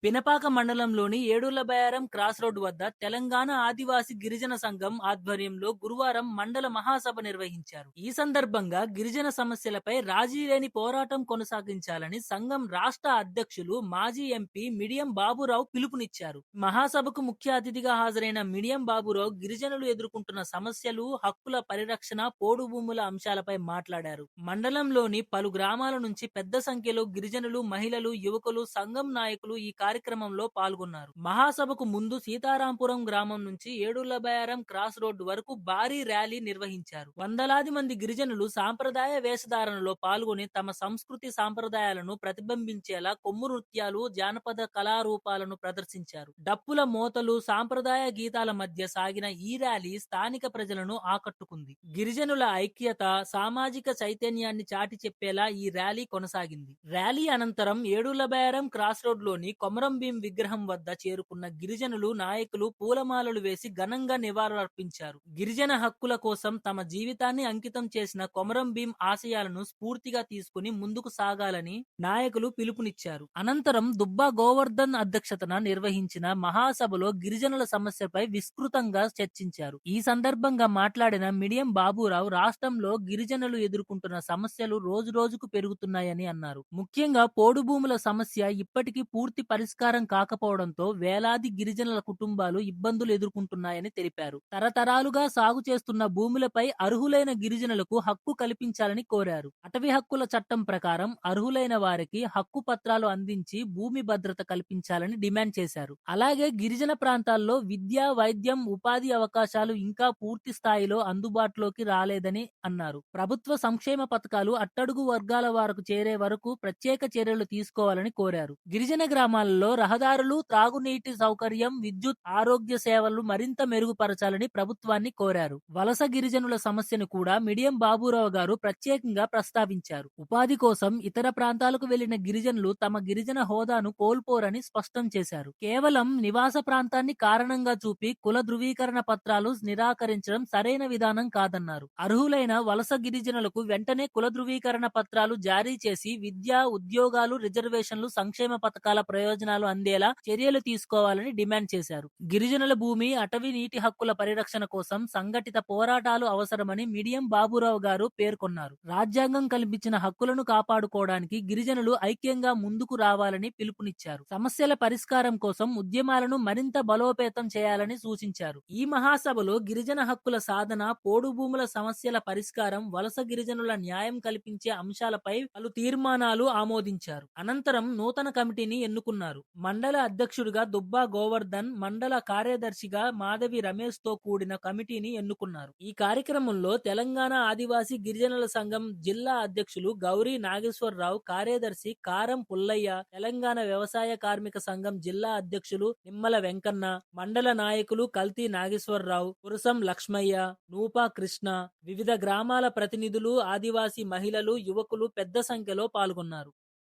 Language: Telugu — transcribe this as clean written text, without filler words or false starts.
పినపాక మండలంలోని ఏడులబయారం క్రాస్ రోడ్ వద్ద తెలంగాణ ఆదివాసీ గిరిజన సంఘం ఆధ్వర్యంలో గురువారం మండల మహాసభ నిర్వహించారు. ఈ సందర్భంగా గిరిజన సమస్యలపై రాజీ లేని పోరాటం కొనసాగించాలని సంఘం రాష్ట్ర అధ్యక్షులు మాజీ ఎంపీ మిడియం బాబురావు పిలుపునిచ్చారు. మహాసభకు ముఖ్య అతిథిగా హాజరైన మిడియం బాబురావు గిరిజనులు ఎదుర్కొంటున్న సమస్యలు, హక్కుల పరిరక్షణ, పోడు భూముల అంశాలపై మాట్లాడారు. మండలంలోని పలు గ్రామాల నుంచి పెద్ద సంఖ్యలో గిరిజనులు, మహిళలు, యువకులు, సంఘం నాయకులు ఈ కార్యక్రమంలో పాల్గొన్నారు. మహాసభకు ముందు సీతారాంపురం గ్రామం నుంచి ఏడులబయారం క్రాస్ రోడ్డు వరకు భారీ ర్యాలీ నిర్వహించారు. వందలాది మంది గిరిజనులు సాంప్రదాయ వేషధారణలో పాల్గొని తమ సంస్కృతి సాంప్రదాయాలను ప్రతిబింబించేలా కొమ్ము నృత్యాలు, జానపద కళారూపాలను ప్రదర్శించారు. డప్పుల మోతలు, సాంప్రదాయ గీతాల మధ్య సాగిన ఈ ర్యాలీ స్థానిక ప్రజలను ఆకట్టుకుంది. గిరిజనుల ఐక్యత, సామాజిక చైతన్యాన్ని చాటి చెప్పేలా ఈ ర్యాలీ కొనసాగింది. ర్యాలీ అనంతరం ఏడులబయారం క్రాస్ రోడ్లోని కొమరం భీం విగ్రహం వద్ద చేరుకున్న గిరిజనులు, నాయకులు పూలమాలలు వేసి ఘనంగా నివాళులర్పించారు. గిరిజన హక్కుల కోసం తమ జీవితాన్ని అంకితం చేసిన కొమరం భీం ఆశయాలను స్ఫూర్తిగా తీసుకుని ముందుకు సాగాలని నాయకులు పిలుపునిచ్చారు. అనంతరం దుబ్బా గోవర్ధన్ అధ్యక్షతన నిర్వహించిన మహాసభలో గిరిజనుల సమస్యపై విస్తృతంగా చర్చించారు. ఈ సందర్భంగా మాట్లాడిన మిడియం బాబురావు రాష్ట్రంలో గిరిజనులు ఎదుర్కొంటున్న సమస్యలు రోజురోజుకు పెరుగుతున్నాయని అన్నారు. ముఖ్యంగా పోడు భూముల సమస్య ఇప్పటికీ పూర్తి పరిష్కారం కాకపోవడంతో వేలాది గిరిజనుల కుటుంబాలు ఇబ్బందులు ఎదుర్కొంటున్నాయని తెలిపారు. తరతరాలుగా సాగు చేస్తున్న భూములపై అర్హులైన గిరిజనులకు హక్కు కల్పించాలని కోరారు. అటవీ హక్కుల చట్టం ప్రకారం అర్హులైన వారికి హక్కు పత్రాలు అందించి భూమి భద్రత కల్పించాలని డిమాండ్ చేశారు. అలాగే గిరిజన ప్రాంతాల్లో విద్య, వైద్యం, ఉపాధి అవకాశాలు ఇంకా పూర్తి స్థాయిలో అందుబాటులోకి రాలేదని అన్నారు. ప్రభుత్వ సంక్షేమ పథకాలు అట్టడుగు వర్గాల వారికి చేరే వరకు ప్రత్యేక చర్యలు తీసుకోవాలని కోరారు. గిరిజన గ్రామాలలో రహదారులు, త్రాగునీటి సౌకర్యం, విద్యుత్, ఆరోగ్య సేవలు మరింత మెరుగుపరచాలని ప్రభుత్వాన్ని కోరారు. వలస గిరిజనుల సమస్యను కూడా మిడియం బాబురావు గారు ప్రత్యేకంగా ప్రస్తావించారు. ఉపాధి కోసం ఇతర ప్రాంతాలకు వెళ్లిన గిరిజనులు తమ గిరిజన హోదాను కోల్పోరని స్పష్టం చేశారు. కేవలం నివాస ప్రాంతాన్ని కారణంగా చూపి కుల ధృవీకరణ పత్రాలు నిరాకరించడం సరైన విధానం కాదన్నారు. అర్హులైన వలస గిరిజనులకు వెంటనే కుల ధృవీకరణ పత్రాలు జారీ చేసి విద్య, ఉద్యోగాలు, రిజర్వేషన్లు, సంక్షేమ పథకాల ప్రయోజనాలు అందేలా చర్యలు తీసుకోవాలని డిమాండ్ చేశారు. గిరిజనుల భూమి, అటవీ, నీటి హక్కుల పరిరక్షణ కోసం సంఘటిత పోరాటాలు అవసరమని మిడియం బాబురావు గారు పేర్కొన్నారు. రాజ్యాంగం కల్పించిన హక్కులను కాపాడుకోవడానికి గిరిజనులు ఐక్యంగా ముందుకు రావాలని పిలుపునిచ్చారు. సమస్యల పరిష్కారం కోసం ఉద్యమాలను మరింత బలోపేతం చేయాలని సూచించారు. ఈ మహాసభలో గిరిజన హక్కుల సాధన, పోడు భూముల సమస్యల పరిష్కారం, వలస గిరిజనుల న్యాయం కల్పించే అంశాలపై పలు తీర్మానాలు ఆమోదించారు. అనంతరం నూతన కమిటీని ఎన్నుకున్నారు. మండల అధ్యక్షుడిగా దుబ్బా గోవర్ధన్, మండల కార్యదర్శిగా మాధవి రమేష్ తో కూడిన కమిటీని ఎన్నుకున్నారు. ఈ కార్యక్రమంలో తెలంగాణ ఆదివాసీ గిరిజనుల సంఘం జిల్లా అధ్యక్షులు గౌరీ నాగేశ్వరరావు, కార్యదర్శి కారం పుల్లయ్య, తెలంగాణ వ్యవసాయ కార్మిక సంఘం జిల్లా అధ్యక్షులు నిమ్మల వెంకన్న, మండల నాయకులు కల్తీ నాగేశ్వరరావు, పురుసం లక్ష్మయ్య, నూపా కృష్ణ, వివిధ గ్రామాల ప్రతినిధులు, ఆదివాసీ మహిళలు, యువకులు పెద్ద సంఖ్యలో పాల్గొన్నారు.